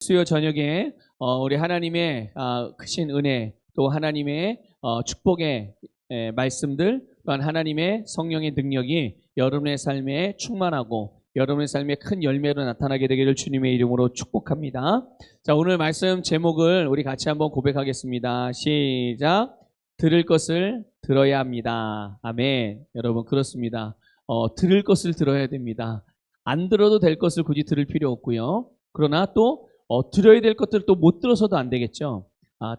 수요 저녁에 우리 하나님의 크신 은혜, 또 하나님의 축복의 말씀들, 또한 하나님의 성령의 능력이 여러분의 삶에 충만하고 여러분의 삶에 큰 열매로 나타나게 되기를 주님의 이름으로 축복합니다. 자, 오늘 말씀 제목을 우리 같이 한번 고백하겠습니다. 시작. 들을 것을 들어야 합니다. 아멘. 여러분, 그렇습니다. 들을 것을 들어야 됩니다. 안 들어도 될 것을 굳이 들을 필요 없고요. 그러나 또 들어야 될 것들을 또 못 들어서도 안 되겠죠.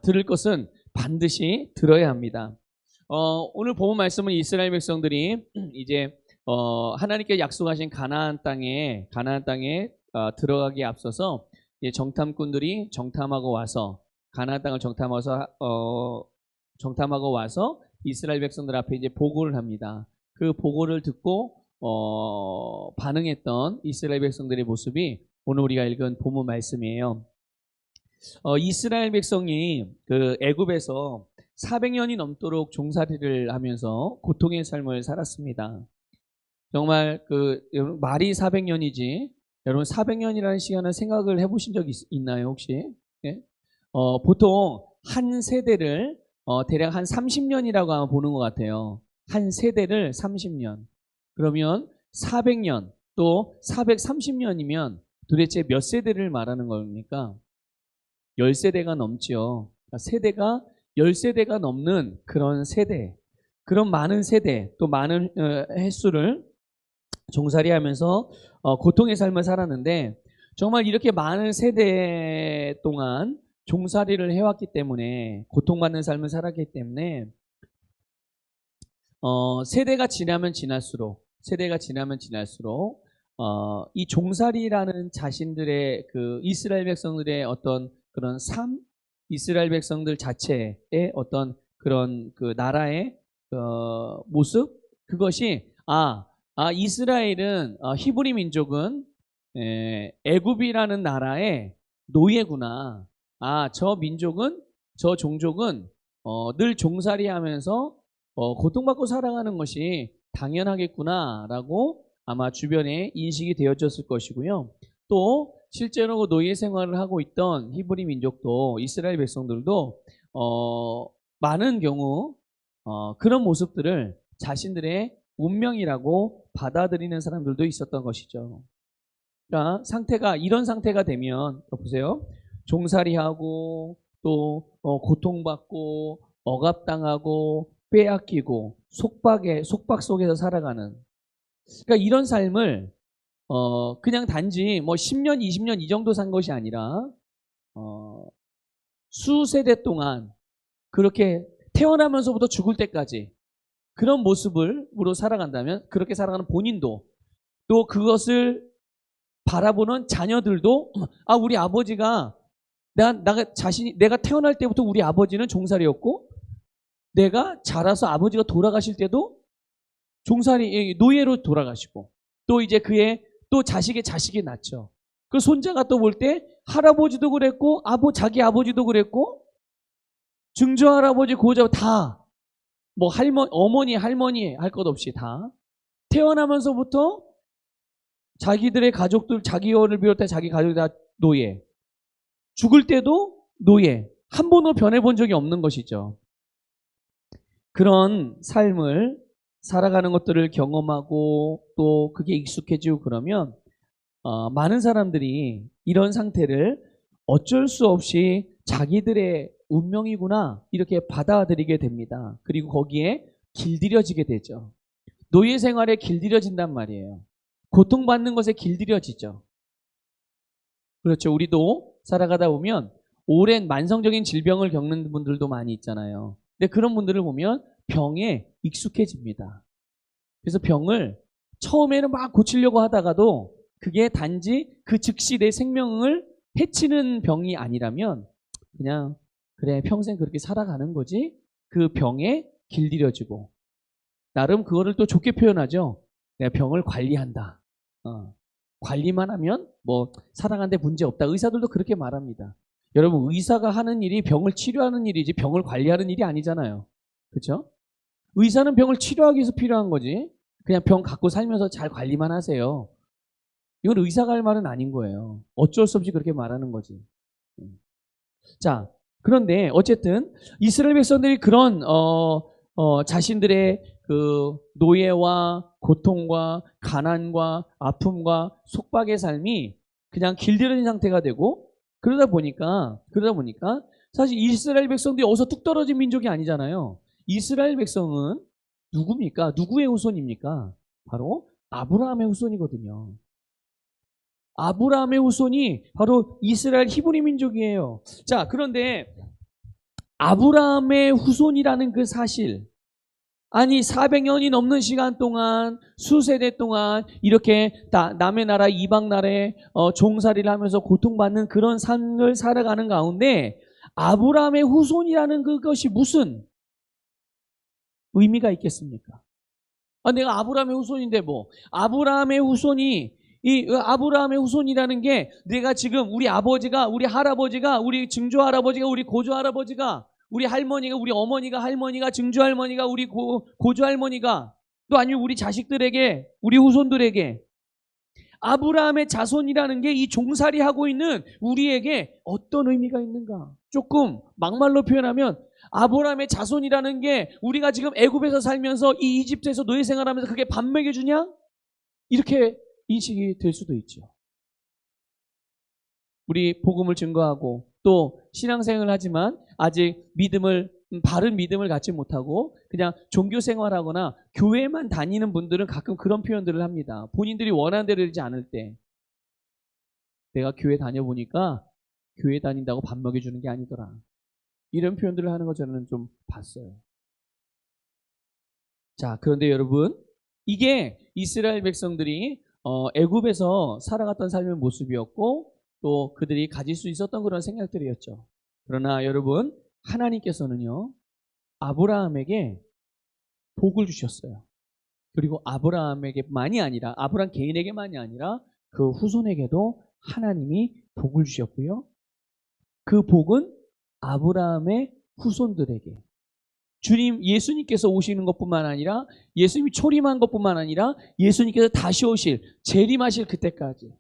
들을 것은 반드시 들어야 합니다. 오늘 본 말씀은 이스라엘 백성들이 이제 하나님께 약속하신 가나안 땅에 들어가기에 앞서서 이제 정탐꾼들이 정탐하고 와서 가나안 땅을 정탐하고 와서 이스라엘 백성들 앞에 이제 보고를 합니다. 그 보고를 듣고 반응했던 이스라엘 백성들의 모습이 오늘 우리가 읽은 본문 말씀이에요. 이스라엘 백성이 그 애굽에서 400년이 넘도록 종살이를 하면서 고통의 삶을 살았습니다. 정말 말이 400년이지 여러분 400년이라는 시간을 생각을 해보신 적 있나요 혹시? 예? 보통 한 세대를 대략 한 30년이라고 아마 보는 것 같아요. 한 세대를 30년. 그러면 400년 또 430년이면 도대체 몇 세대를 말하는 겁니까? 10세대가 넘지요. 세대가 10세대가 넘는 그런 세대, 그런 많은 세대, 또 많은 횟수를 종살이하면서 고통의 삶을 살았는데 정말 이렇게 많은 세대 동안 종살이를 해왔기 때문에 고통받는 삶을 살았기 때문에 세대가 지나면 지날수록 이 종살이라는 자신들의 그 이스라엘 백성들의 어떤 그런 삶, 이스라엘 백성들 자체의 어떤 그런 그 나라의 모습, 그것이 이스라엘은 히브리 민족은 애굽이라는 나라의 노예구나. 저 민족은 저 종족은 늘 종살이하면서 고통받고 살아가는 것이 당연하겠구나라고 아마 주변에 인식이 되어졌을 것이고요. 또 실제로 노예 생활을 하고 있던 히브리 민족도 이스라엘 백성들도 많은 경우 그런 모습들을 자신들의 운명이라고 받아들이는 사람들도 있었던 것이죠. 그러니까 이런 상태가 되면 보세요. 종살이하고 또 고통받고 억압당하고 빼앗기고 속박 속에서 살아가는, 그러니까 이런 삶을 그냥 단지 뭐 10년, 20년 이 정도 산 것이 아니라 수세대 동안 그렇게 태어나면서부터 죽을 때까지 그런 모습으로 살아간다면, 그렇게 살아가는 본인도 또 그것을 바라보는 자녀들도 우리 아버지가 내가 태어날 때부터 우리 아버지는 종살이였고 내가 자라서 아버지가 돌아가실 때도 노예로 돌아가시고, 또 이제 그의 또 자식의 자식이 낳죠. 그 손자가 또 볼 때 할아버지도 그랬고 자기 아버지도 그랬고 증조할아버지 고조 다 뭐 어머니 할머니 할 것 없이 다 태어나면서부터 자기들의 가족들, 자기 어를 비롯해 자기 가족이 다 노예, 죽을 때도 노예, 한 번도 변해본 적이 없는 것이죠. 그런 삶을 살아가는 것들을 경험하고 또 그게 익숙해지고 그러면 많은 사람들이 이런 상태를 어쩔 수 없이 자기들의 운명이구나 이렇게 받아들이게 됩니다. 그리고 거기에 길들여지게 되죠. 노예 생활에 길들여진단 말이에요. 고통받는 것에 길들여지죠. 그렇죠. 우리도 살아가다 보면 오랜 만성적인 질병을 겪는 분들도 많이 있잖아요. 근데 그런 분들을 보면 병에 익숙해집니다. 그래서 병을 처음에는 막 고치려고 하다가도 그게 단지 그 즉시 내 생명을 해치는 병이 아니라면 그냥 그래 평생 그렇게 살아가는 거지, 그 병에 길들여지고 나름 그거를 또 좋게 표현하죠. 내가 병을 관리한다. 관리만 하면 뭐 살아가는데 문제 없다. 의사들도 그렇게 말합니다. 여러분, 의사가 하는 일이 병을 치료하는 일이지 병을 관리하는 일이 아니잖아요. 그렇죠? 의사는 병을 치료하기 위해서 필요한 거지. 그냥 병 갖고 살면서 잘 관리만 하세요. 이건 의사가 할 말은 아닌 거예요. 어쩔 수 없이 그렇게 말하는 거지. 자, 그런데 어쨌든 이스라엘 백성들이 그런 자신들의 그 노예와 고통과 가난과 아픔과 속박의 삶이 그냥 길들여진 상태가 되고 그러다 보니까 사실 이스라엘 백성들이 어디서 뚝 떨어진 민족이 아니잖아요. 이스라엘 백성은 누굽니까? 누구의 후손입니까? 바로 아브라함의 후손이거든요. 아브라함의 후손이 바로 이스라엘 히브리 민족이에요. 자, 그런데 아브라함의 후손이라는 그 사실, 아니 400년이 넘는 시간 동안 수세대 동안 이렇게 남의 나라 이방 나라에 종살이를 하면서 고통받는 그런 삶을 살아가는 가운데 아브라함의 후손이라는 그것이 무슨 의미가 있겠습니까? 내가 아브라함의 후손인데 뭐 아브라함의 후손이 이 아브라함의 후손이라는 게 내가 지금 우리 아버지가 우리 할아버지가 우리 증조 할아버지가 우리 고조 할아버지가 우리 할머니가 우리 어머니가 할머니가 증조 할머니가 우리 고조 할머니가 또 아니면 우리 자식들에게 우리 후손들에게 아브라함의 자손이라는 게 이 종살이 하고 있는 우리에게 어떤 의미가 있는가? 조금 막말로 표현하면 아브라함의 자손이라는 게 우리가 지금 애굽에서 살면서 이 이집트에서 노예 생활하면서 그게 밥 먹여주냐? 이렇게 인식이 될 수도 있죠. 우리 복음을 증거하고 또 신앙생활을 하지만 아직 바른 믿음을 갖지 못하고 그냥 종교 생활하거나 교회만 다니는 분들은 가끔 그런 표현들을 합니다. 본인들이 원하는 대로 되지 않을 때 내가 교회 다녀보니까 교회 다닌다고 밥 먹여주는 게 아니더라. 이런 표현들을 하는 거 저는 좀 봤어요. 자, 그런데 여러분, 이게 이스라엘 백성들이 애굽에서 살아갔던 삶의 모습이었고 또 그들이 가질 수 있었던 그런 생각들이었죠. 그러나 여러분, 하나님께서는요 아브라함에게 복을 주셨어요. 그리고 아브라함에게만이 아니라 아브라함 개인에게만이 아니라 그 후손에게도 하나님이 복을 주셨고요. 그 복은 아브라함의 후손들에게 예수님께서 오시는 것뿐만 아니라 예수님이 초림한 것뿐만 아니라 예수님께서 다시 오실 재림하실 그때까지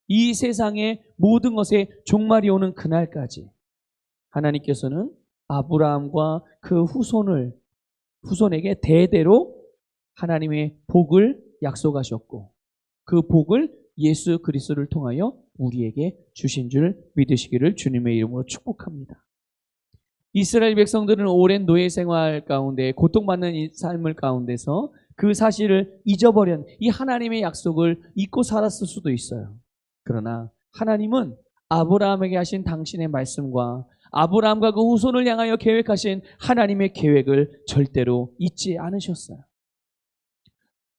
이 세상의 모든 것에 종말이 오는 그날까지 하나님께서는 아브라함과 그 후손에게 대대로 하나님의 복을 약속하셨고 그 복을 예수 그리스도를 통하여 우리에게 주신 줄 믿으시기를 주님의 이름으로 축복합니다. 이스라엘 백성들은 오랜 노예 생활 가운데 고통받는 이 삶을 가운데서 그 사실을 잊어버린 이 하나님의 약속을 잊고 살았을 수도 있어요. 그러나 하나님은 아브라함에게 하신 당신의 말씀과 아브라함과 그 후손을 향하여 계획하신 하나님의 계획을 절대로 잊지 않으셨어요.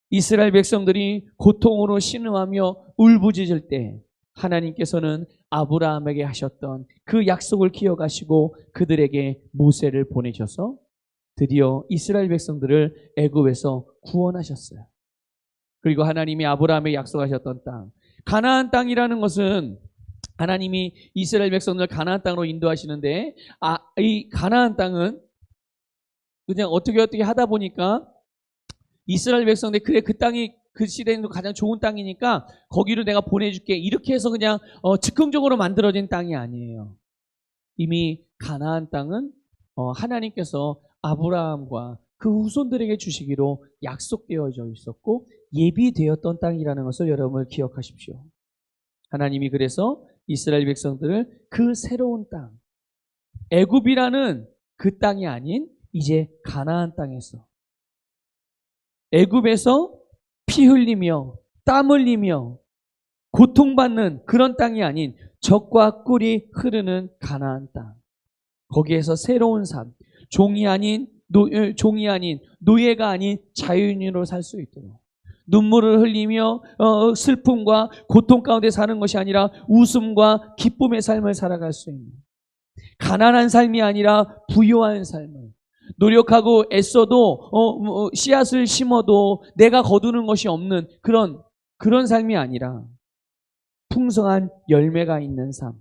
이스라엘 백성들이 고통으로 신음하며 울부짖을 때 하나님께서는 아브라함에게 하셨던 그 약속을 기억하시고 그들에게 모세를 보내셔서 드디어 이스라엘 백성들을 애굽에서 구원하셨어요. 그리고 하나님이 아브라함에게 약속하셨던 땅, 가나안 땅이라는 것은 하나님이 이스라엘 백성들을 가나안 땅으로 인도하시는데 이 가나안 땅은 그냥 어떻게 하다 보니까 이스라엘 백성들 그래 그 땅이 그 시대에는 가장 좋은 땅이니까 거기로 내가 보내줄게 이렇게 해서 그냥 즉흥적으로 만들어진 땅이 아니에요. 이미 가나안 땅은 하나님께서 아브라함과 그 후손들에게 주시기로 약속되어져 있었고 예비되었던 땅이라는 것을 여러분 기억하십시오. 하나님이 그래서 이스라엘 백성들을 그 새로운 땅, 애굽이라는 그 땅이 아닌 이제 가나안 땅에서 애굽에서 피 흘리며 땀 흘리며 고통받는 그런 땅이 아닌 젖과 꿀이 흐르는 가나안 땅. 거기에서 새로운 삶, 종이 아닌 노예가 아닌 자유인으로 살 수 있도록 눈물을 흘리며 슬픔과 고통 가운데 사는 것이 아니라 웃음과 기쁨의 삶을 살아갈 수 있는 가난한 삶이 아니라 부유한 삶을 노력하고 애써도 씨앗을 심어도 내가 거두는 것이 없는 그런 삶이 아니라 풍성한 열매가 있는 삶.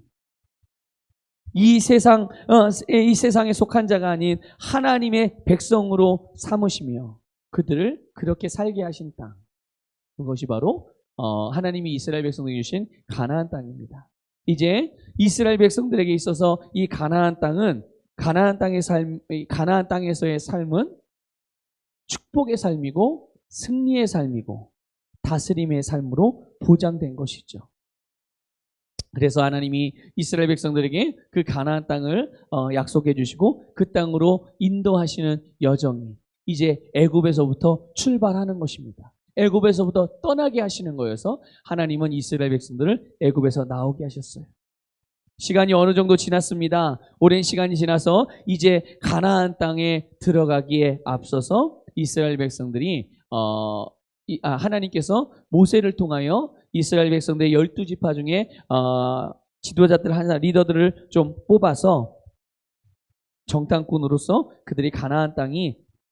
이 세상에 속한 자가 아닌 하나님의 백성으로 삼으시며 그들을 그렇게 살게 하신 땅. 그것이 바로 하나님이 이스라엘 백성들에게 주신 가나안 땅입니다. 이제 이스라엘 백성들에게 있어서 이 가나안 땅은 가나안 땅에서의 삶은 축복의 삶이고 승리의 삶이고 다스림의 삶으로 보장된 것이죠. 그래서 하나님이 이스라엘 백성들에게 그 가나안 땅을 약속해 주시고 그 땅으로 인도하시는 여정이 이제 애굽에서부터 출발하는 것입니다. 애굽에서부터 떠나게 하시는 거여서 하나님은 이스라엘 백성들을 애굽에서 나오게 하셨어요. 시간이 어느 정도 지났습니다. 오랜 시간이 지나서 이제 가나안 땅에 들어가기에 앞서서 이스라엘 백성들이 하나님께서 모세를 통하여 이스라엘 백성들의 12지파 중에 지도자들 리더들을 좀 뽑아서 정탐꾼으로서 그들이 가나안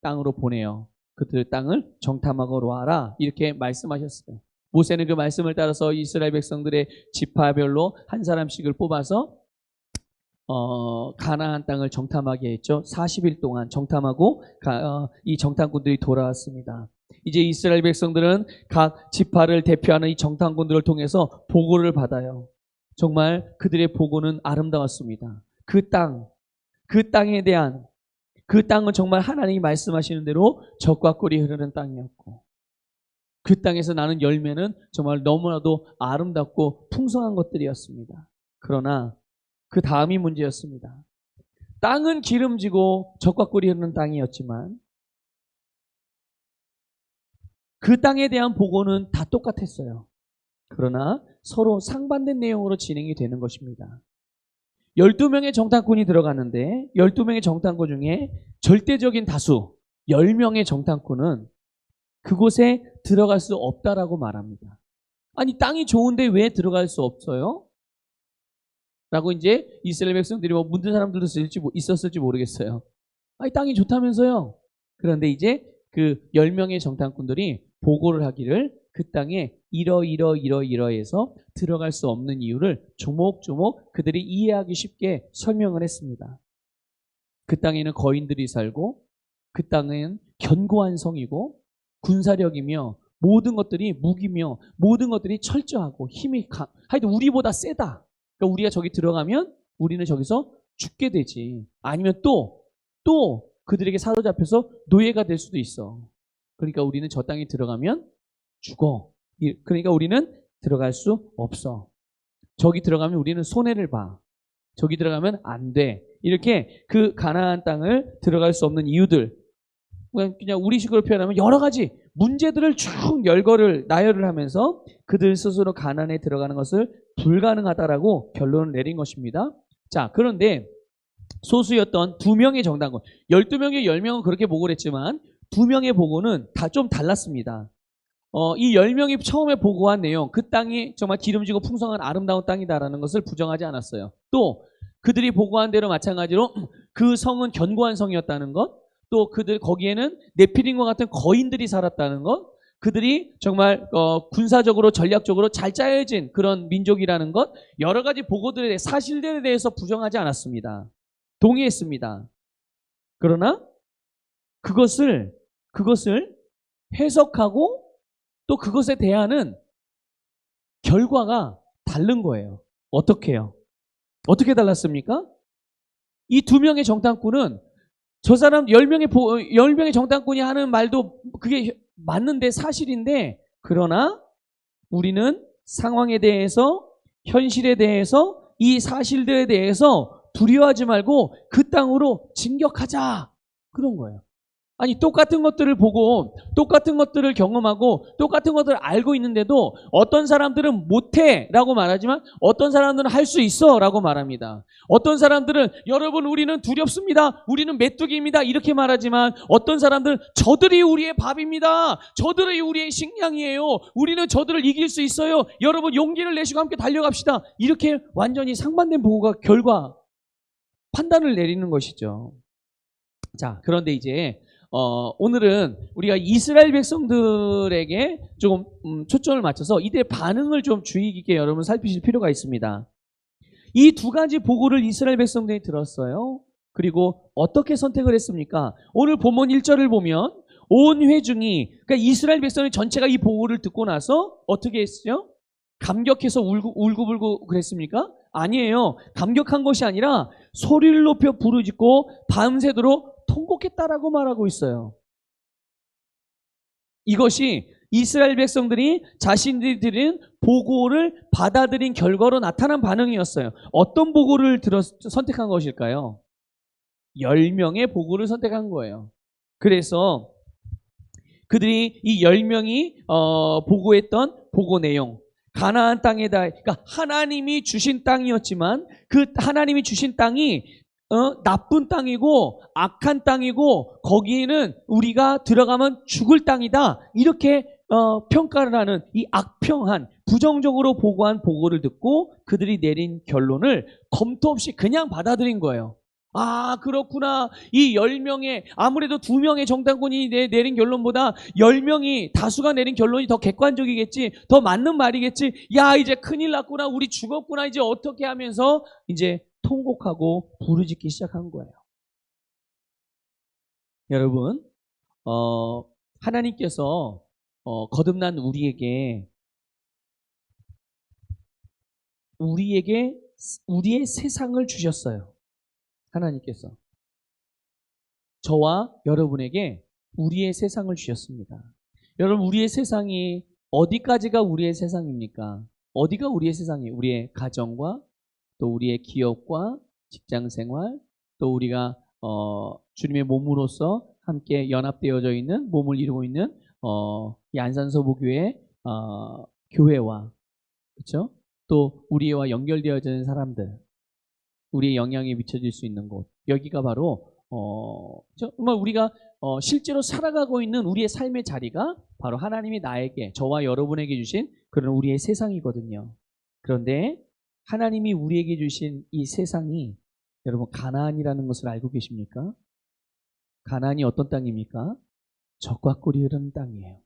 땅으로 보내요. 그들 땅을 정탐하고 와라 이렇게 말씀하셨어요. 모세는 그 말씀을 따라서 이스라엘 백성들의 지파별로 한 사람씩을 뽑아서 가나안 땅을 정탐하게 했죠. 40일 동안 정탐하고 이 정탐꾼들이 돌아왔습니다. 이제 이스라엘 백성들은 각 지파를 대표하는 이 정탐꾼들을 통해서 보고를 받아요. 정말 그들의 보고는 아름다웠습니다. 그 땅에 대한 그 땅은 정말 하나님이 말씀하시는 대로 젖과 꿀이 흐르는 땅이었고 그 땅에서 나는 열매는 정말 너무나도 아름답고 풍성한 것들이었습니다. 그러나 그 다음이 문제였습니다. 땅은 기름지고 젖과 꿀이 흐르는 땅이었지만 그 땅에 대한 보고는 다 똑같았어요. 그러나 서로 상반된 내용으로 진행이 되는 것입니다. 12명의 정탐꾼이 들어갔는데 12명의 정탐꾼 중에 절대적인 다수 10명의 정탐꾼은 그곳에 들어갈 수 없다라고 말합니다. 아니 땅이 좋은데 왜 들어갈 수 없어요? 라고 이제 이스라엘 백성들이 묻는 사람들도 있었을지 모르겠어요. 아니 땅이 좋다면서요. 그런데 이제 그 10명의 정탐꾼들이 보고를 하기를 그 땅에 이러해서 들어갈 수 없는 이유를 조목조목 그들이 이해하기 쉽게 설명을 했습니다. 그 땅에는 거인들이 살고 그 땅은 견고한 성이고 군사력이며 모든 것들이 무기며 모든 것들이 철저하고 힘이 하여튼 우리보다 세다. 그러니까 우리가 저기 들어가면 우리는 저기서 죽게 되지. 아니면 또 그들에게 사로잡혀서 노예가 될 수도 있어. 그러니까 우리는 저 땅에 들어가면 죽어. 그러니까 우리는 들어갈 수 없어. 저기 들어가면 우리는 손해를 봐. 저기 들어가면 안 돼. 이렇게 그 가나안 땅을 들어갈 수 없는 이유들, 그냥 우리식으로 표현하면 여러 가지 문제들을 쭉 나열을 하면서 그들 스스로 가나안에 들어가는 것을 불가능하다라고 결론을 내린 것입니다. 자, 그런데 소수였던 2명의 정탐꾼, 12명의 10명은 그렇게 보고를 했지만 2명의 보고는 다 좀 달랐습니다. 이 10명이 처음에 보고한 내용, 그 땅이 정말 기름지고 풍성한 아름다운 땅이다라는 것을 부정하지 않았어요. 또 그들이 보고한 대로 마찬가지로 그 성은 견고한 성이었다는 것, 또 거기에는 네피림과 같은 거인들이 살았다는 것, 그들이 정말 군사적으로 전략적으로 잘 짜여진 그런 민족이라는 것, 여러 가지 보고들의 사실들에 대해서 부정하지 않았습니다. 동의했습니다. 그러나 그것을 해석하고 또 그것에 대하는 결과가 다른 거예요. 어떻게요? 어떻게 달랐습니까? 이 2명의 정탐꾼은 저 사람 10명의 정탐꾼이 하는 말도 그게 맞는데 사실인데, 그러나 우리는 상황에 대해서, 현실에 대해서, 이 사실들에 대해서 두려워하지 말고 그 땅으로 진격하자. 그런 거예요. 아니, 똑같은 것들을 보고 똑같은 것들을 경험하고 똑같은 것들을 알고 있는데도 어떤 사람들은 못해 라고 말하지만 어떤 사람들은 할 수 있어 라고 말합니다. 어떤 사람들은 여러분 우리는 두렵습니다, 우리는 메뚜기입니다 이렇게 말하지만 어떤 사람들은 저들이 우리의 밥입니다, 저들이 우리의 식량이에요, 우리는 저들을 이길 수 있어요, 여러분 용기를 내시고 함께 달려갑시다, 이렇게 완전히 상반된 보고가 결과 판단을 내리는 것이죠. 자, 그런데 이제 오늘은 우리가 이스라엘 백성들에게 조금 초점을 맞춰서 이들의 반응을 좀 주의 깊게 여러분 살피실 필요가 있습니다. 이 2가지 보고를 이스라엘 백성들이 들었어요. 그리고 어떻게 선택을 했습니까? 오늘 본문 1절을 보면 온 회중이, 그러니까 이스라엘 백성 전체가 이 보고를 듣고 나서 어떻게 했어요? 감격해서 울고불고 그랬습니까? 아니에요. 감격한 것이 아니라 소리를 높여 부르짖고 밤새도록 통곡했다라고 말하고 있어요. 이것이 이스라엘 백성들이 자신들이 들은 보고를 받아들인 결과로 나타난 반응이었어요. 어떤 보고를 선택한 것일까요? 10명의 보고를 선택한 거예요. 그래서 그들이 이 10명이 보고했던 보고 내용, 가나안 땅에다, 그러니까 하나님이 주신 땅이었지만 그 하나님이 주신 땅이 나쁜 땅이고 악한 땅이고 거기에는 우리가 들어가면 죽을 땅이다, 이렇게 평가를 하는 이 악평한 부정적으로 보고한 보고를 듣고 그들이 내린 결론을 검토 없이 그냥 받아들인 거예요. 아, 그렇구나. 이 10명의, 아무래도 2명의 정당군이 내린 결론보다 10명이, 다수가 내린 결론이 더 객관적이겠지, 더 맞는 말이겠지. 야, 이제 큰일 났구나, 우리 죽었구나, 이제 어떻게 하면서 이제 통곡하고 부르짖기 시작한 거예요. 여러분, 하나님께서 거듭난 우리에게 우리의 세상을 주셨어요. 하나님께서 저와 여러분에게 우리의 세상을 주셨습니다. 여러분, 우리의 세상이 어디까지가 우리의 세상입니까? 어디가 우리의 세상이에요? 우리의 가정과 또 우리의 기업과 직장생활, 또 우리가 주님의 몸으로서 함께 연합되어져 있는, 몸을 이루고 있는 이 안산서부교회 교회와, 그렇죠? 또 우리와 연결되어져 있는 사람들, 우리의 영향이 미쳐질 수 있는 곳, 여기가 바로 정말 우리가 실제로 살아가고 있는 우리의 삶의 자리가 바로 하나님이 나에게, 저와 여러분에게 주신 그런 우리의 세상이거든요. 그런데 하나님이 우리에게 주신 이 세상이, 여러분, 가나안이라는 것을 알고 계십니까? 가나안이 어떤 땅입니까? 젖과 꿀이 흐르는 땅이에요.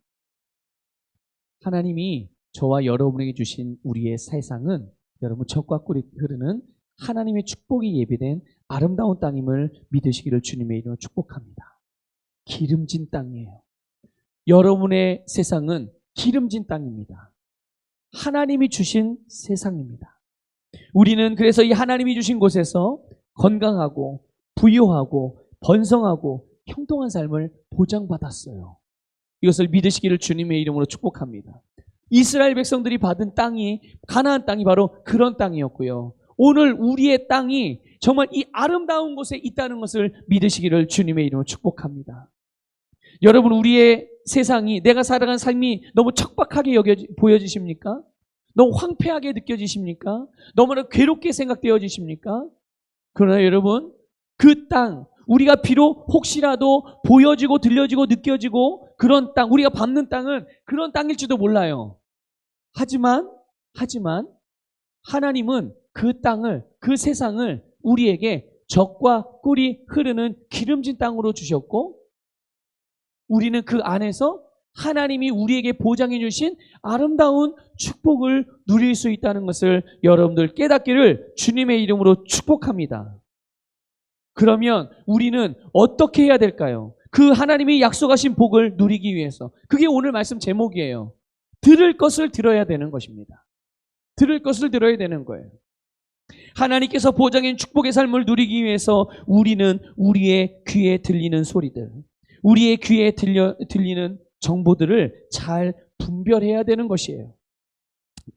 하나님이 저와 여러분에게 주신 우리의 세상은, 여러분, 젖과 꿀이 흐르는 하나님의 축복이 예비된 아름다운 땅임을 믿으시기를 주님의 이름으로 축복합니다. 기름진 땅이에요. 여러분의 세상은 기름진 땅입니다. 하나님이 주신 세상입니다. 우리는 그래서 이 하나님이 주신 곳에서 건강하고 부유하고 번성하고 형통한 삶을 보장받았어요. 이것을 믿으시기를 주님의 이름으로 축복합니다. 이스라엘 백성들이 받은 땅이, 가나안 땅이 바로 그런 땅이었고요. 오늘 우리의 땅이 정말 이 아름다운 곳에 있다는 것을 믿으시기를 주님의 이름으로 축복합니다. 여러분, 우리의 세상이, 내가 살아가는 삶이 너무 척박하게 보여지십니까? 너무 황폐하게 느껴지십니까? 너무나 괴롭게 생각되어지십니까? 그러나 여러분, 그 땅, 우리가 비록 혹시라도 보여지고 들려지고 느껴지고 그런 땅, 우리가 밟는 땅은 그런 땅일지도 몰라요. 하지만 하나님은 그 땅을, 그 세상을 우리에게 젖과 꿀이 흐르는 기름진 땅으로 주셨고, 우리는 그 안에서 하나님이 우리에게 보장해 주신 아름다운 축복을 누릴 수 있다는 것을 여러분들 깨닫기를 주님의 이름으로 축복합니다. 그러면 우리는 어떻게 해야 될까요? 그 하나님이 약속하신 복을 누리기 위해서. 그게 오늘 말씀 제목이에요. 들을 것을 들어야 되는 것입니다. 들을 것을 들어야 되는 거예요. 하나님께서 보장한 축복의 삶을 누리기 위해서 우리는 우리의 귀에 들리는 소리들, 우리의 귀에 들리는 정보들을 잘 분별해야 되는 것이에요.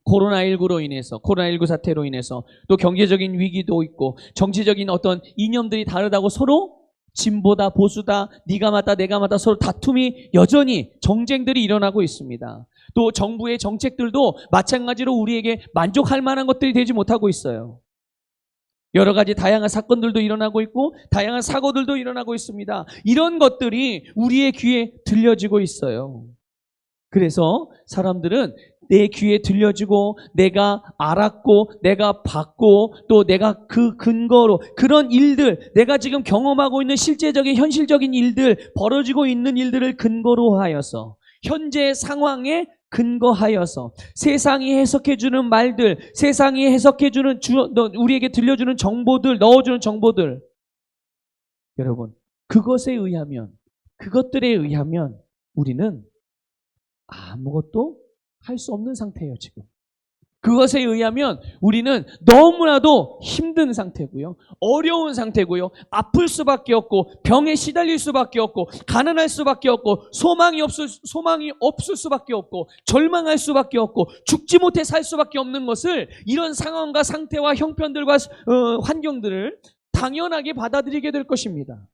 코로나19로 인해서, 코로나19 사태로 인해서 또 경제적인 위기도 있고 정치적인 어떤 이념들이 다르다고 서로 진보다 보수다, 네가 맞다 내가 맞다 서로 다툼이 여전히, 정쟁들이 일어나고 있습니다. 또 정부의 정책들도 마찬가지로 우리에게 만족할 만한 것들이 되지 못하고 있어요. 여러 가지 다양한 사건들도 일어나고 있고 다양한 사고들도 일어나고 있습니다. 이런 것들이 우리의 귀에 들려지고 있어요. 그래서 사람들은 내 귀에 들려지고 내가 알았고 내가 봤고 또 내가 그 근거로 그런 일들, 내가 지금 경험하고 있는 실제적인 현실적인 일들, 벌어지고 있는 일들을 근거로 하여서, 현재 상황에 근거하여서 세상이 해석해주는 말들, 세상이 해석해주는 우리에게 들려주는 정보들, 넣어주는 정보들, 여러분, 그것에 의하면 그것들에 의하면 우리는 아무것도 할 수 없는 상태예요, 지금. 그것에 의하면 우리는 너무나도 힘든 상태고요. 어려운 상태고요. 아플 수밖에 없고 병에 시달릴 수밖에 없고 가난할 수밖에 없고 소망이 없을 수밖에 없고 절망할 수밖에 없고 죽지 못해 살 수밖에 없는 것을, 이런 상황과 상태와 형편들과 환경들을 당연하게 받아들이게 될 것입니다.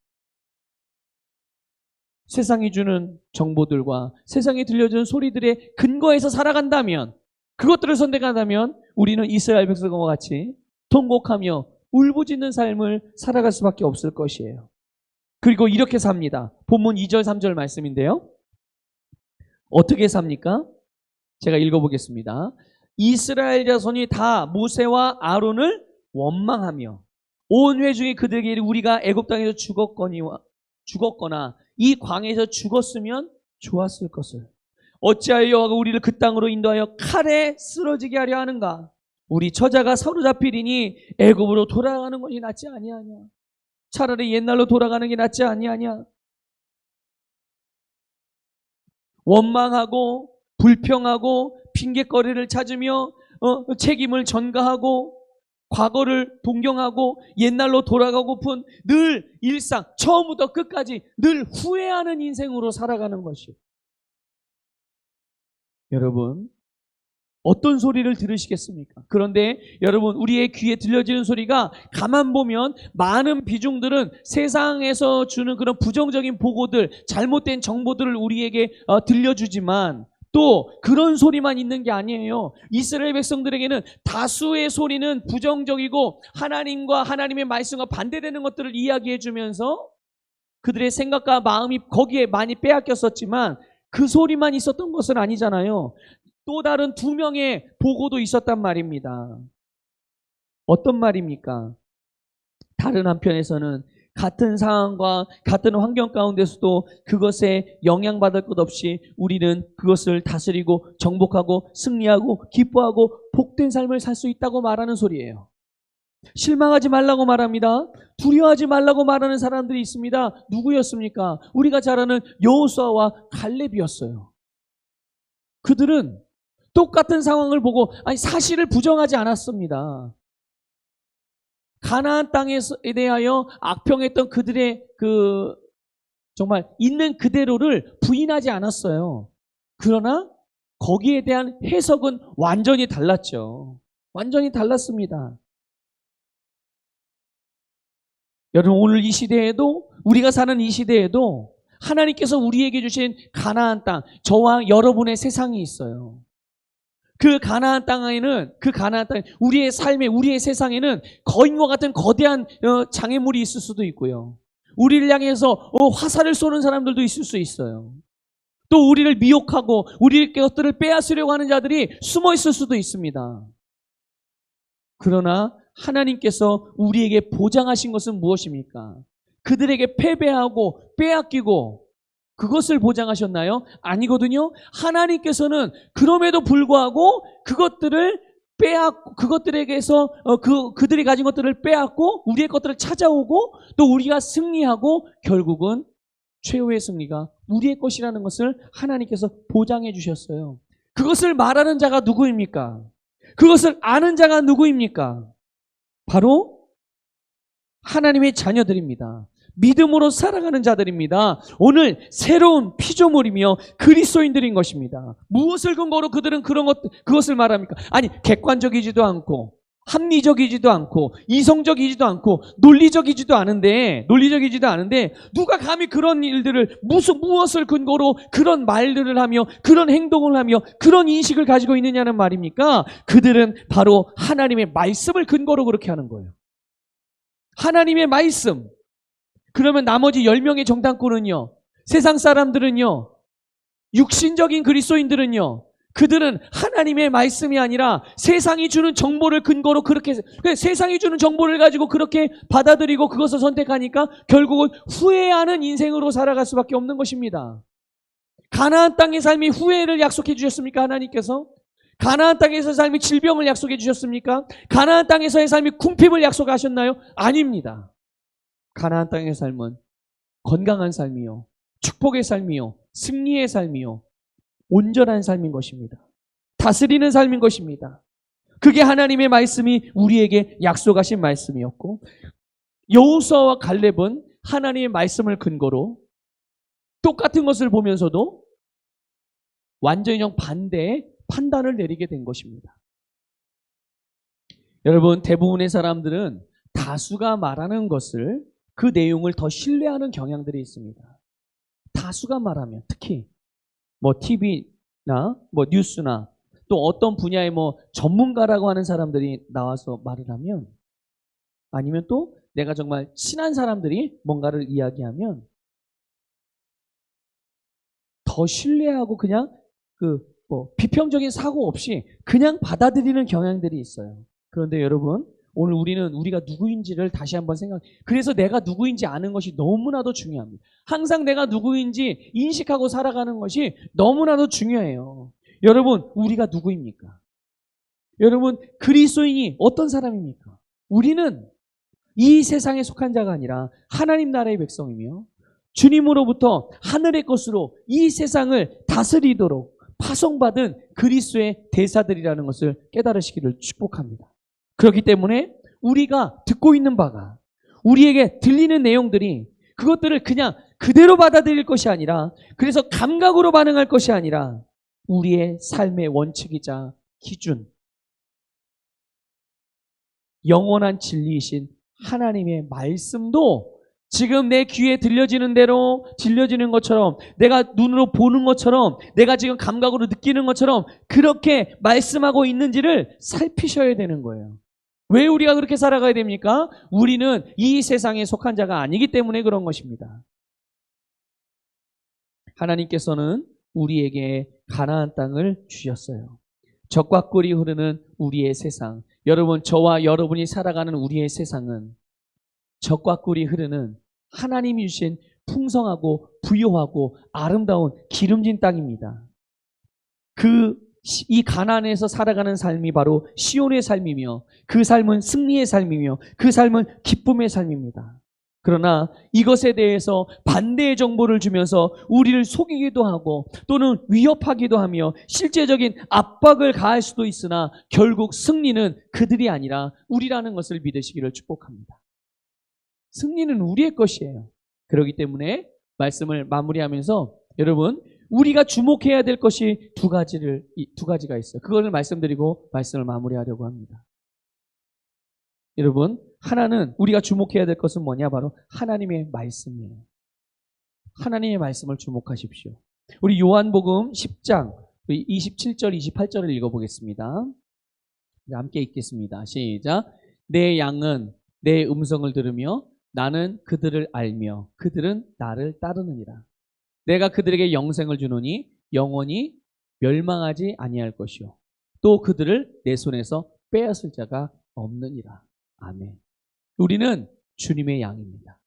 세상이 주는 정보들과 세상에 들려주는 소리들의 근거에서 살아간다면, 그것들을 선택한다면 우리는 이스라엘 백성과 같이 통곡하며 울부짖는 삶을 살아갈 수밖에 없을 것이에요. 그리고 이렇게 삽니다. 본문 2절 3절 말씀인데요. 어떻게 삽니까? 제가 읽어보겠습니다. 이스라엘 자손이 다 모세와 아론을 원망하며 온 회중이 그들에게 이르되 우리가 애굽 땅에서 죽었거나 이 광야에서 죽었으면 좋았을 것을, 어찌하여 여호와가 우리를 그 땅으로 인도하여 칼에 쓰러지게 하려 하는가? 우리 처자가 사로잡히리니 애굽으로 돌아가는 것이 낫지 아니하냐? 차라리 옛날로 돌아가는 게 낫지 아니하냐? 원망하고 불평하고 핑계거리를 찾으며 책임을 전가하고 과거를 동경하고 옛날로 돌아가고픈 늘 일상, 처음부터 끝까지 늘 후회하는 인생으로 살아가는 것이요. 여러분, 어떤 소리를 들으시겠습니까? 그런데 여러분, 우리의 귀에 들려지는 소리가 가만 보면 많은 비중들은 세상에서 주는 그런 부정적인 보고들, 잘못된 정보들을 우리에게 들려주지만 또 그런 소리만 있는 게 아니에요. 이스라엘 백성들에게는 다수의 소리는 부정적이고 하나님과 하나님의 말씀과 반대되는 것들을 이야기해 주면서 그들의 생각과 마음이 거기에 많이 빼앗겼었지만 그 소리만 있었던 것은 아니잖아요. 또 다른 2명의 보고도 있었단 말입니다. 어떤 말입니까? 다른 한편에서는 같은 상황과 같은 환경 가운데서도 그것에 영향받을 것 없이 우리는 그것을 다스리고 정복하고 승리하고 기뻐하고 복된 삶을 살 수 있다고 말하는 소리예요. 실망하지 말라고 말합니다. 두려워하지 말라고 말하는 사람들이 있습니다. 누구였습니까? 우리가 잘 아는 여호수아와 갈렙이었어요. 그들은 똑같은 상황을 보고 사실을 부정하지 않았습니다. 가나안 땅에 대하여 악평했던 그들의 정말 있는 그대로를 부인하지 않았어요. 그러나 거기에 대한 해석은 완전히 달랐죠. 완전히 달랐습니다. 여러분, 오늘 이 시대에도, 우리가 사는 이 시대에도 하나님께서 우리에게 주신 가나안 땅, 저와 여러분의 세상이 있어요. 그 가나안 땅에는, 우리의 삶에, 우리의 세상에는 거인과 같은 거대한 장애물이 있을 수도 있고요. 우리를 향해서 화살을 쏘는 사람들도 있을 수 있어요. 또 우리를 미혹하고 우리의 것들을 빼앗으려고 하는 자들이 숨어 있을 수도 있습니다. 그러나 하나님께서 우리에게 보장하신 것은 무엇입니까? 그들에게 패배하고 빼앗기고 그것을 보장하셨나요? 아니거든요. 하나님께서는 그럼에도 불구하고 그것들에게서 그들이 가진 것들을 빼앗고 우리의 것들을 찾아오고 또 우리가 승리하고 결국은 최후의 승리가 우리의 것이라는 것을 하나님께서 보장해 주셨어요. 그것을 말하는 자가 누구입니까? 그것을 아는 자가 누구입니까? 바로 하나님의 자녀들입니다. 믿음으로 살아가는 자들입니다. 오늘 새로운 피조물이며 그리스도인들인 것입니다. 무엇을 근거로 그들은 그것을 말합니까? 아니, 객관적이지도 않고 합리적이지도 않고 이성적이지도 않고 논리적이지도 않은데 누가 감히 그런 일들을 무엇을 근거로 그런 말들을 하며 그런 행동을 하며 그런 인식을 가지고 있느냐는 말입니까? 그들은 바로 하나님의 말씀을 근거로 그렇게 하는 거예요. 하나님의 말씀. 그러면 나머지 10명의 정탐꾼은요, 세상 사람들은요, 육신적인 그리스도인들은요, 그들은 하나님의 말씀이 아니라 세상이 주는 정보를 근거로 세상이 주는 정보를 가지고 그렇게 받아들이고 그것을 선택하니까 결국은 후회하는 인생으로 살아갈 수밖에 없는 것입니다. 가나안 땅의 삶이 후회를 약속해 주셨습니까? 하나님께서? 가나안 땅에서의 삶이 질병을 약속해 주셨습니까? 가나안 땅에서의 삶이 궁핍을 약속하셨나요? 아닙니다. 가나안 땅의 삶은 건강한 삶이요, 축복의 삶이요, 승리의 삶이요, 온전한 삶인 것입니다. 다스리는 삶인 것입니다. 그게 하나님의 말씀이 우리에게 약속하신 말씀이었고, 여호수아와 갈렙은 하나님의 말씀을 근거로 똑같은 것을 보면서도 완전히 반대의 판단을 내리게 된 것입니다. 여러분, 대부분의 사람들은 다수가 말하는 것을, 그 내용을 더 신뢰하는 경향들이 있습니다. 다수가 말하면, 특히 TV나 뉴스나 또 어떤 분야의 전문가라고 하는 사람들이 나와서 말을 하면, 아니면 또 내가 정말 친한 사람들이 뭔가를 이야기하면 더 신뢰하고 그냥 비평적인 사고 없이 그냥 받아들이는 경향들이 있어요. 그런데 여러분, 오늘 우리는 우리가 누구인지를 다시 한번 그래서 내가 누구인지 아는 것이 너무나도 중요합니다. 항상 내가 누구인지 인식하고 살아가는 것이 너무나도 중요해요. 여러분, 우리가 누구입니까? 여러분, 그리스도인이 어떤 사람입니까? 우리는 이 세상에 속한 자가 아니라 하나님 나라의 백성이며 주님으로부터 하늘의 것으로 이 세상을 다스리도록 파송받은 그리스도의 대사들이라는 것을 깨달으시기를 축복합니다. 그렇기 때문에 우리가 듣고 있는 바가, 우리에게 들리는 내용들이, 그것들을 그냥 그대로 받아들일 것이 아니라, 그래서 감각으로 반응할 것이 아니라 우리의 삶의 원칙이자 기준, 영원한 진리이신 하나님의 말씀도 지금 내 귀에 들려지는 대로 들려지는 것처럼, 내가 눈으로 보는 것처럼, 내가 지금 감각으로 느끼는 것처럼 그렇게 말씀하고 있는지를 살피셔야 되는 거예요. 왜 우리가 그렇게 살아가야 됩니까? 우리는 이 세상에 속한 자가 아니기 때문에 그런 것입니다. 하나님께서는 우리에게 가나안 땅을 주셨어요. 젖과 꿀이 흐르는 우리의 세상, 여러분, 저와 여러분이 살아가는 우리의 세상은 젖과 꿀이 흐르는 하나님이 주신 풍성하고 부요하고 아름다운 기름진 땅입니다. 이 가나안에서 살아가는 삶이 바로 시온의 삶이며, 그 삶은 승리의 삶이며, 그 삶은 기쁨의 삶입니다. 그러나 이것에 대해서 반대의 정보를 주면서 우리를 속이기도 하고 또는 위협하기도 하며 실제적인 압박을 가할 수도 있으나 결국 승리는 그들이 아니라 우리라는 것을 믿으시기를 축복합니다. 승리는 우리의 것이에요. 그렇기 때문에 말씀을 마무리하면서, 여러분, 우리가 주목해야 될 것이 두 가지가 있어요. 그거를 말씀드리고 말씀을 마무리하려고 합니다. 여러분, 하나는 우리가 주목해야 될 것은 뭐냐? 바로 하나님의 말씀이에요. 하나님의 말씀을 주목하십시오. 우리 요한복음 10장 27절 28절을 읽어보겠습니다. 함께 읽겠습니다. 시작. 내 양은 내 음성을 들으며 나는 그들을 알며 그들은 나를 따르느니라. 내가 그들에게 영생을 주노니 영원히 멸망하지 아니할 것이요 또 그들을 내 손에서 빼앗을 자가 없느니라. 아멘. 우리는 주님의 양입니다.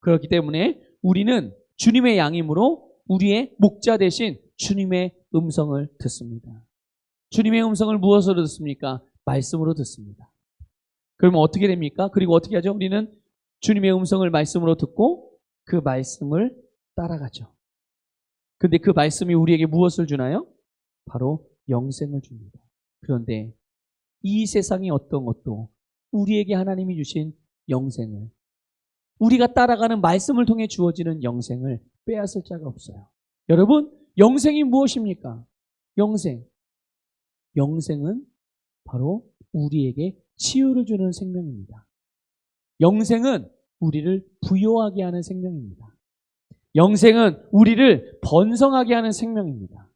그렇기 때문에 우리는 주님의 양이므로 우리의 목자 대신 주님의 음성을 듣습니다. 주님의 음성을 무엇으로 듣습니까? 말씀으로 듣습니다. 그러면 어떻게 됩니까? 그리고 어떻게 하죠? 우리는 주님의 음성을 말씀으로 듣고 그 말씀을 따라가죠. 근데 그 말씀이 우리에게 무엇을 주나요? 바로 영생을 줍니다. 그런데 이 세상의 어떤 것도 우리에게 하나님이 주신 영생을, 우리가 따라가는 말씀을 통해 주어지는 영생을 빼앗을 자가 없어요. 여러분, 영생이 무엇입니까? 영생은 바로 우리에게 치유를 주는 생명입니다. 영생은 우리를 부요하게 하는 생명입니다. 영생은 우리를 번성하게 하는 생명입니다.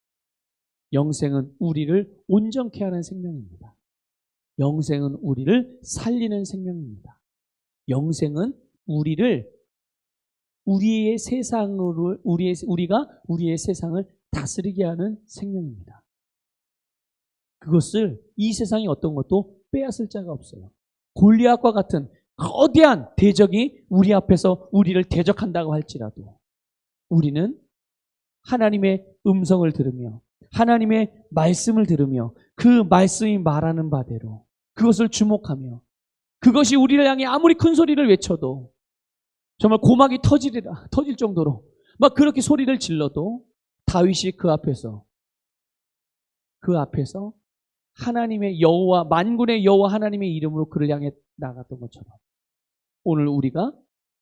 영생은 우리를 온전케 하는 생명입니다. 영생은 우리를 살리는 생명입니다. 영생은 우리의 세상을 다스리게 하는 생명입니다. 그것을 이 세상의 어떤 것도 빼앗을 자가 없어요. 골리앗과 같은 거대한 대적이 우리 앞에서 우리를 대적한다고 할지라도 우리는 하나님의 음성을 들으며 하나님의 말씀을 들으며 그 말씀이 말하는 바대로 그것을 주목하며 그것이 우리를 향해 아무리 큰 소리를 외쳐도 정말 고막이 터질 정도로 막 그렇게 소리를 질러도 다윗이 그 앞에서 하나님의 여호와, 만군의 여호와 하나님의 이름으로 그를 향해 나갔던 것처럼 오늘 우리가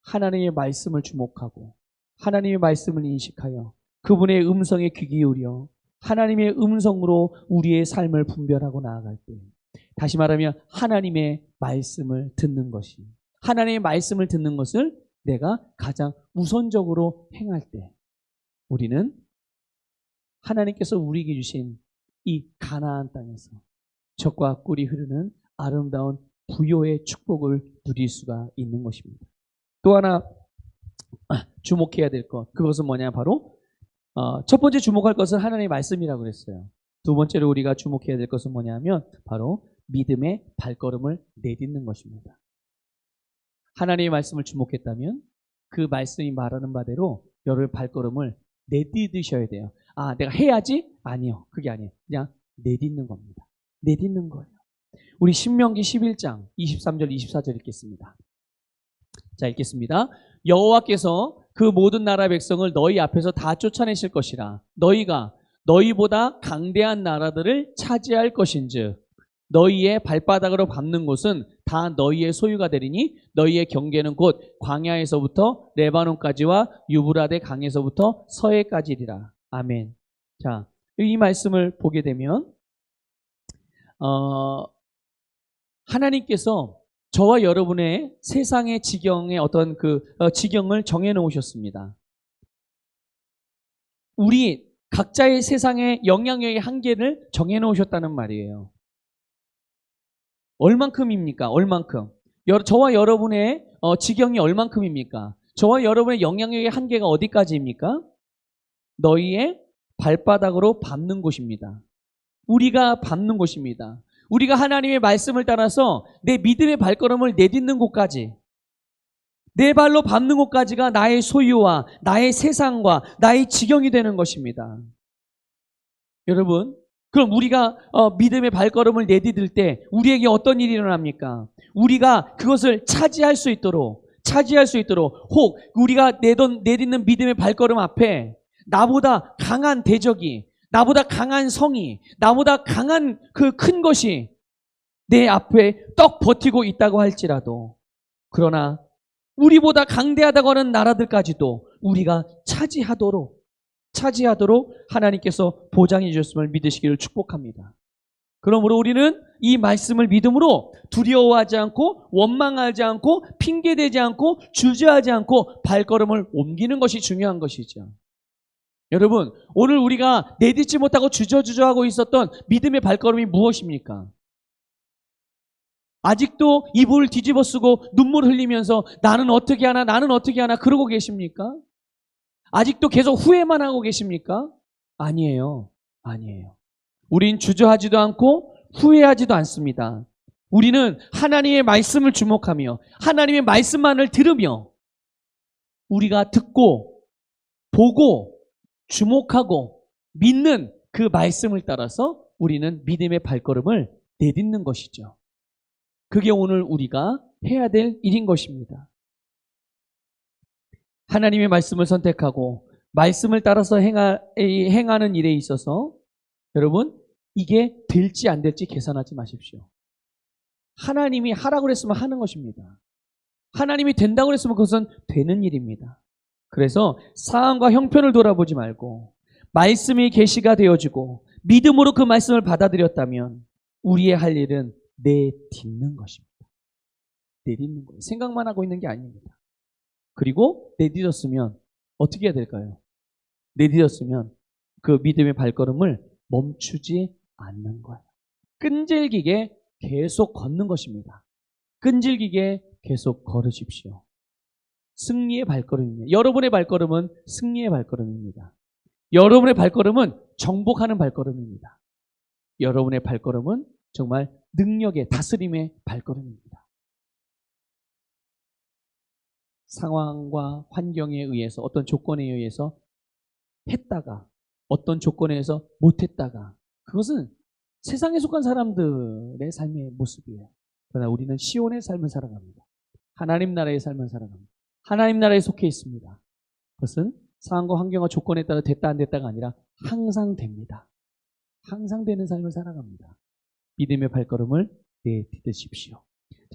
하나님의 말씀을 주목하고 하나님의 말씀을 인식하여 그분의 음성에 귀 기울여 하나님의 음성으로 우리의 삶을 분별하고 나아갈 때, 다시 말하면 하나님의 말씀을 듣는 것이, 하나님의 말씀을 듣는 것을 내가 가장 우선적으로 행할 때 우리는 하나님께서 우리에게 주신 이 가나안 땅에서 젖과 꿀이 흐르는 아름다운 부요의 축복을 누릴 수가 있는 것입니다. 또 하나 주목해야 될 것, 그것은 뭐냐, 바로 첫 번째 주목할 것은 하나님의 말씀이라고 그랬어요. 두 번째로 우리가 주목해야 될 것은 뭐냐면 바로 믿음의 발걸음을 내딛는 것입니다. 하나님의 말씀을 주목했다면 그 말씀이 말하는 바대로 여러분의 발걸음을 내딛으셔야 돼요. 아, 내가 해야지? 아니요. 그게 아니에요. 그냥 내딛는 겁니다. 내딛는 거예요. 우리 신명기 11장 23절 24절 읽겠습니다. 자, 읽겠습니다. 여호와께서 그 모든 나라 백성을 너희 앞에서 다 쫓아내실 것이라. 너희가 너희보다 강대한 나라들을 차지할 것인즉 너희의 발바닥으로 밟는 곳은 다 너희의 소유가 되리니 너희의 경계는 곧 광야에서부터 레바논까지와 유브라데 강에서부터 서해까지리라. 아멘. 자, 이 말씀을 보게 되면 하나님께서 저와 여러분의 세상의 지경의 어떤 지경을 정해 놓으셨습니다. 우리 각자의 세상의 영향력의 한계를 정해 놓으셨다는 말이에요. 얼만큼입니까? 얼만큼? 저와 여러분의 지경이 얼만큼입니까? 저와 여러분의 영향력의 한계가 어디까지입니까? 너희의 발바닥으로 밟는 곳입니다. 우리가 밟는 곳입니다. 우리가 하나님의 말씀을 따라서 내 믿음의 발걸음을 내딛는 곳까지, 내 발로 밟는 곳까지가 나의 소유와 나의 세상과 나의 지경이 되는 것입니다. 여러분, 그럼 우리가 믿음의 발걸음을 내디딜 때 우리에게 어떤 일이 일어납니까? 우리가 그것을 차지할 수 있도록 혹 우리가 내딛는 믿음의 발걸음 앞에 나보다 강한 대적이, 나보다 강한 성이, 나보다 강한 그 큰 것이 내 앞에 떡 버티고 있다고 할지라도, 그러나 우리보다 강대하다고 하는 나라들까지도 우리가 차지하도록 하나님께서 보장해 주셨음을 믿으시기를 축복합니다. 그러므로 우리는 이 말씀을 믿음으로 두려워하지 않고 원망하지 않고 핑계대지 않고 주저하지 않고 발걸음을 옮기는 것이 중요한 것이죠. 여러분, 오늘 우리가 내딛지 못하고 주저하고 있었던 믿음의 발걸음이 무엇입니까? 아직도 이불을 뒤집어 쓰고 눈물 흘리면서 나는 어떻게 하나 그러고 계십니까? 아직도 계속 후회만 하고 계십니까? 아니에요. 우린 주저하지도 않고 후회하지도 않습니다. 우리는 하나님의 말씀을 주목하며 하나님의 말씀만을 들으며 우리가 듣고 보고 주목하고 믿는 그 말씀을 따라서 우리는 믿음의 발걸음을 내딛는 것이죠. 그게 오늘 우리가 해야 될 일인 것입니다. 하나님의 말씀을 선택하고 말씀을 따라서 행하는 일에 있어서 여러분, 이게 될지 안 될지 계산하지 마십시오. 하나님이 하라고 그랬으면 하는 것입니다. 하나님이 된다고 그랬으면 그것은 되는 일입니다. 그래서 상황과 형편을 돌아보지 말고 말씀이 계시가 되어지고 믿음으로 그 말씀을 받아들였다면 우리의 할 일은 내딛는 것입니다. 내딛는 거예요. 생각만 하고 있는 게 아닙니다. 그리고 내딛었으면 어떻게 해야 될까요? 내딛었으면 그 믿음의 발걸음을 멈추지 않는 거예요. 끈질기게 계속 걷는 것입니다. 끈질기게 계속 걸으십시오. 승리의 발걸음입니다. 여러분의 발걸음은 승리의 발걸음입니다. 여러분의 발걸음은 정복하는 발걸음입니다. 여러분의 발걸음은 정말 능력의 다스림의 발걸음입니다. 상황과 환경에 의해서 어떤 조건에 의해서 했다가 어떤 조건에 의해서 못했다가 그것은 세상에 속한 사람들의 삶의 모습이에요. 그러나 우리는 시온의 삶을 살아갑니다. 하나님 나라의 삶을 살아갑니다. 하나님 나라에 속해 있습니다. 그것은 상황과 환경과 조건에 따라 됐다 안 됐다가 아니라 항상 됩니다. 항상 되는 삶을 살아갑니다. 믿음의 발걸음을 내디디십시오.